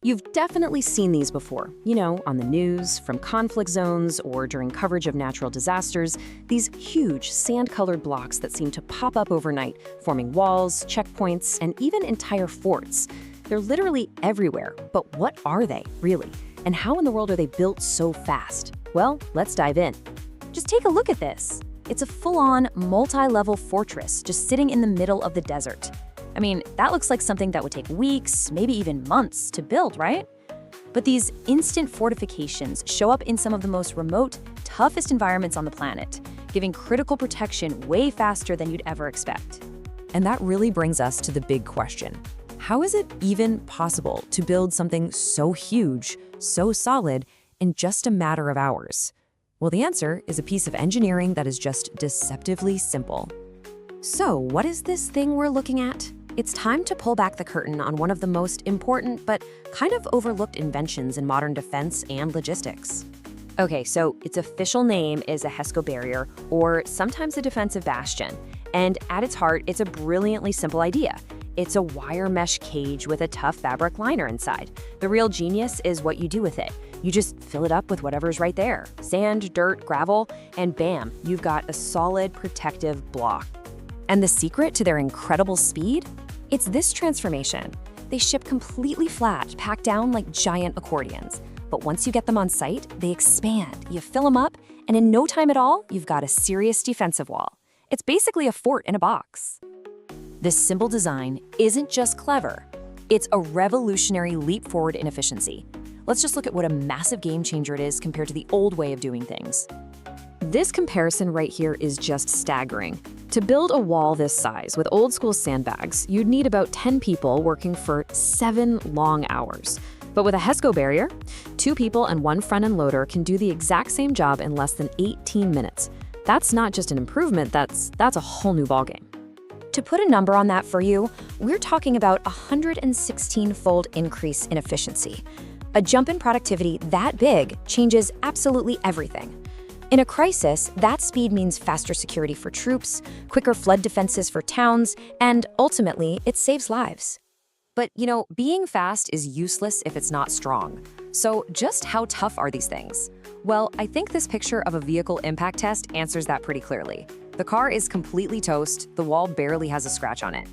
You've definitely seen these before, on the news, from conflict zones, or during coverage of natural disasters, these huge sand-colored blocks that seem to pop up overnight, forming walls, checkpoints, and even entire forts. They're literally everywhere, but what are they, really? And how in the world are they built so fast? Well, let's dive in. Just take a look at this. It's a full-on, multi-level fortress just sitting in the middle of the desert. I mean, that looks like something that would take weeks, maybe even months to build, right? But these instant fortifications show up in some of the most remote, toughest environments on the planet, giving critical protection way faster than you'd ever expect. And that really brings us to the big question. How is it even possible to build something so huge, so solid, in just a matter of hours? Well, the answer is a piece of engineering that is just deceptively simple. So, what is this thing we're looking at? It's time to pull back the curtain on one of the most important but kind of overlooked inventions in modern defense and logistics. Okay, so its official name is a hesco barrier, or sometimes a defensive bastion. And at its heart, it's a brilliantly simple idea. It's a wire mesh cage with a tough fabric liner inside. The real genius is what you do with it. You just fill it up with whatever's right there. Sand, dirt, gravel, and bam, you've got a solid protective block. And the secret to their incredible speed? It's this transformation. They ship completely flat, packed down like giant accordions. But once you get them on site, they expand. You fill them up, and in no time at all, you've got a serious defensive wall. It's basically a fort in a box. This simple design isn't just clever. It's a revolutionary leap forward in efficiency. Let's just look at what a massive game changer it is compared to the old way of doing things. This comparison right here is just staggering. To build a wall this size with old-school sandbags, you'd need about 10 people working for 7 long hours. But with a hesco barrier, 2 people and 1 front-end loader can do the exact same job in less than 18 minutes. That's not just an improvement, that's a whole new ballgame. To put a number on that for you, we're talking about a 116-fold increase in efficiency. A jump in productivity that big changes absolutely everything. In a crisis, that speed means faster security for troops, quicker flood defenses for towns, and ultimately, it saves lives. But, being fast is useless if it's not strong. So just how tough are these things? Well, I think this picture of a vehicle impact test answers that pretty clearly. The car is completely toast, the wall barely has a scratch on it.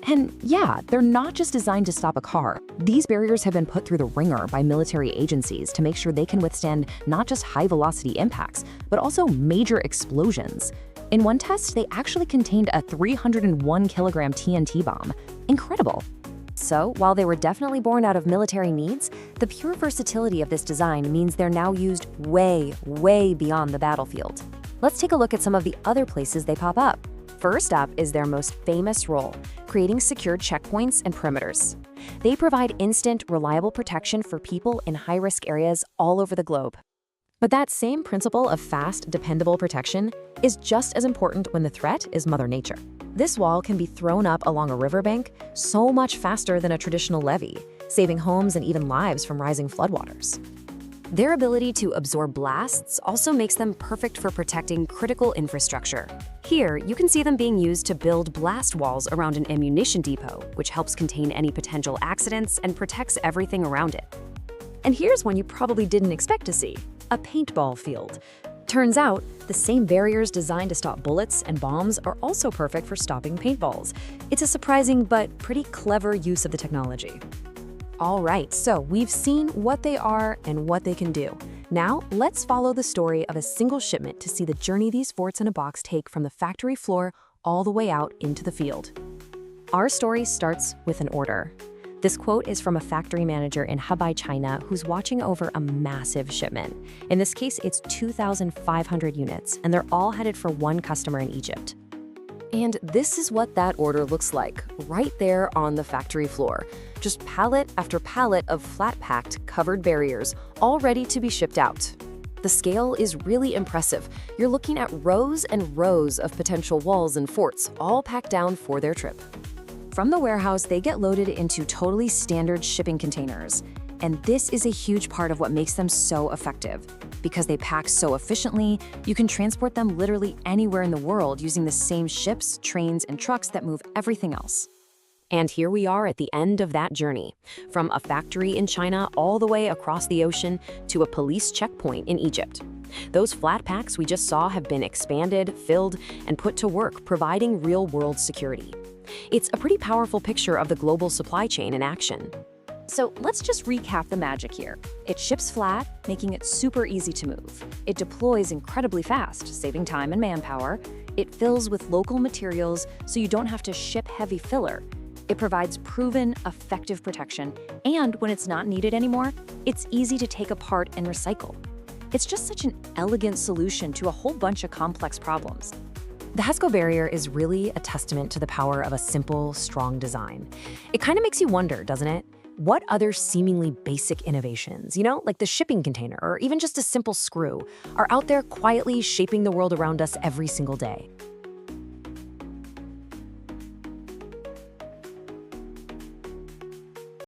And yeah, they're not just designed to stop a car. These barriers have been put through the ringer by military agencies to make sure they can withstand not just high-velocity impacts, but also major explosions. In one test, they actually contained a 301-kilogram TNT bomb. Incredible! So, while they were definitely born out of military needs, the pure versatility of this design means they're now used way, way beyond the battlefield. Let's take a look at some of the other places they pop up. First up is their most famous role, creating secure checkpoints and perimeters. They provide instant, reliable protection for people in high-risk areas all over the globe. But that same principle of fast, dependable protection is just as important when the threat is Mother Nature. This wall can be thrown up along a riverbank so much faster than a traditional levee, saving homes and even lives from rising floodwaters. Their ability to absorb blasts also makes them perfect for protecting critical infrastructure. Here, you can see them being used to build blast walls around an ammunition depot, which helps contain any potential accidents and protects everything around it. And here's one you probably didn't expect to see: a paintball field. Turns out, the same barriers designed to stop bullets and bombs are also perfect for stopping paintballs. It's a surprising but pretty clever use of the technology. All right, so we've seen what they are and what they can do. Now, let's follow the story of a single shipment to see the journey these forts in a box take from the factory floor all the way out into the field. Our story starts with an order. This quote is from a factory manager in HEBEI, China, who's watching over a massive shipment. In this case, it's 2,500 units, and they're all headed for one customer in Egypt. And this is what that order looks like, right there on the factory floor. Just pallet after pallet of flat-packed, covered barriers, all ready to be shipped out. The scale is really impressive. You're looking at rows and rows of potential walls and forts, all packed down for their trip. From the warehouse, they get loaded into totally standard shipping containers. And this is a huge part of what makes them so effective. Because they pack so efficiently, you can transport them literally anywhere in the world using the same ships, trains, and trucks that move everything else. And here we are at the end of that journey, from a factory in China all the way across the ocean to a police checkpoint in Egypt. Those flat packs we just saw have been expanded, filled, and put to work, providing real-world security. It's a pretty powerful picture of the global supply chain in action. So let's just recap the magic here. It ships flat, making it super easy to move. It deploys incredibly fast, saving time and manpower. It fills with local materials, so you don't have to ship heavy filler. It provides proven, effective protection, and when it's not needed anymore, it's easy to take apart and recycle. It's just such an elegant solution to a whole bunch of complex problems. The HESCO barrier is really a testament to the power of a simple, strong design. It kind of makes you wonder, doesn't it? What other seemingly basic innovations, like the shipping container or even just a simple screw, are out there quietly shaping the world around us every single day?